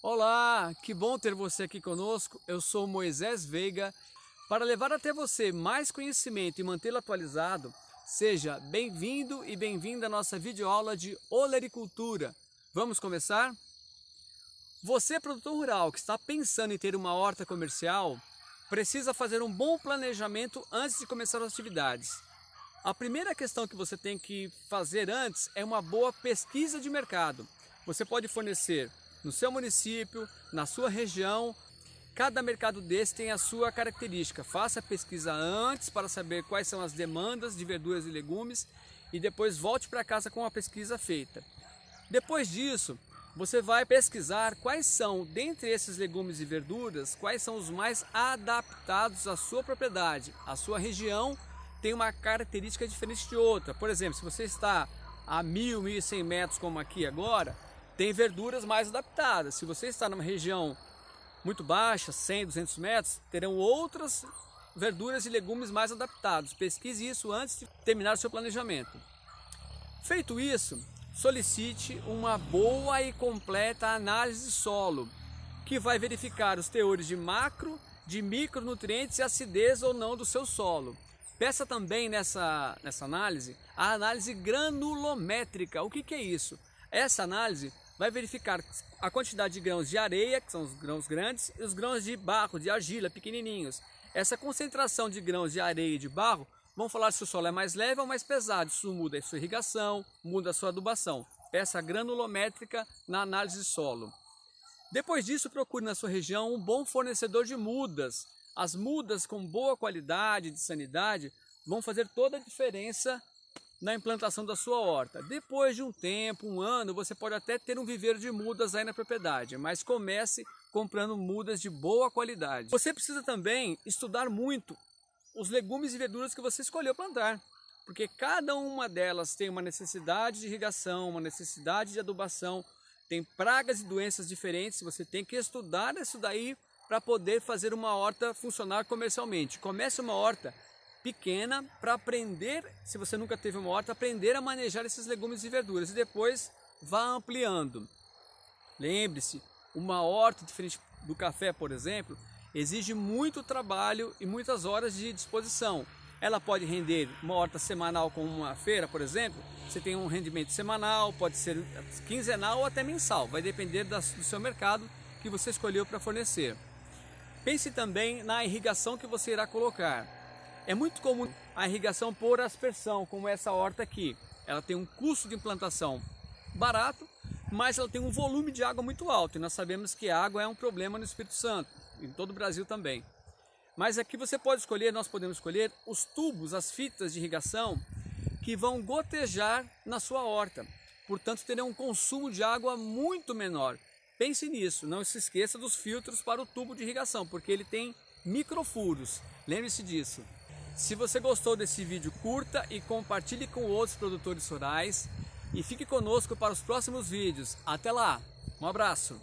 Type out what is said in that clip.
Olá, que bom ter você aqui conosco. Eu sou Moisés Veiga. Para levar até você mais conhecimento e mantê-lo atualizado, seja bem-vindo e bem-vinda à nossa videoaula de olericultura. Vamos começar? Você, produtor rural, que está pensando em ter uma horta comercial, precisa fazer um bom planejamento antes de começar as atividades. A primeira questão que você tem que fazer antes é uma boa pesquisa de mercado. Você pode fornecer no seu município, na sua região. Cada mercado desse tem a sua característica. Faça a pesquisa antes para saber quais são as demandas de verduras e legumes e depois volte para casa com a pesquisa feita. Depois disso, você vai pesquisar quais são, dentre esses legumes e verduras, quais são os mais adaptados à sua propriedade. A sua região tem uma característica diferente de outra. Por exemplo, se você está a 1.000, 1.100 metros como aqui agora, tem verduras mais adaptadas. Se você está numa região muito baixa, 100, 200 metros, terão outras verduras e legumes mais adaptados. Pesquise isso antes de terminar o seu planejamento. Feito isso, solicite uma boa e completa análise de solo, que vai verificar os teores de macro, de micronutrientes e acidez ou não do seu solo. Peça também nessa análise a análise granulométrica. O que é isso? Essa análise vai verificar a quantidade de grãos de areia, que são os grãos grandes, e os grãos de barro, de argila, pequenininhos. Essa concentração de grãos de areia e de barro vão falar se o solo é mais leve ou mais pesado. Isso muda a sua irrigação, muda a sua adubação. Peça granulométrica na análise de solo. Depois disso, procure na sua região um bom fornecedor de mudas. As mudas com boa qualidade, de sanidade, vão fazer toda a diferença na implantação da sua horta. Depois de um tempo, um ano, você pode até ter um viveiro de mudas aí na propriedade, mas comece comprando mudas de boa qualidade. Você precisa também estudar muito os legumes e verduras que você escolheu plantar, porque cada uma delas tem uma necessidade de irrigação, uma necessidade de adubação, tem pragas e doenças diferentes. Você tem que estudar isso daí para poder fazer uma horta funcionar comercialmente. Comece uma horta pequena para aprender, se você nunca teve uma horta, aprender a manejar esses legumes e verduras e depois vá ampliando. Lembre-se, uma horta diferente do café, por exemplo, exige muito trabalho e muitas horas de disposição. Ela pode render uma horta semanal como uma feira, por exemplo. Você tem um rendimento semanal, pode ser quinzenal ou até mensal, vai depender do seu mercado que você escolheu para fornecer. Pense também na irrigação que você irá colocar. É muito comum a irrigação por aspersão, como essa horta aqui. Ela tem um custo de implantação barato, mas ela tem um volume de água muito alto. E nós sabemos que a água é um problema no Espírito Santo, em todo o Brasil também. Mas aqui você pode escolher, nós podemos escolher os tubos, as fitas de irrigação que vão gotejar na sua horta. Portanto, terão um consumo de água muito menor. Pense nisso, não se esqueça dos filtros para o tubo de irrigação, porque ele tem microfuros. Lembre-se disso. Se você gostou desse vídeo, curta e compartilhe com outros produtores rurais e fique conosco para os próximos vídeos. Até lá, um abraço!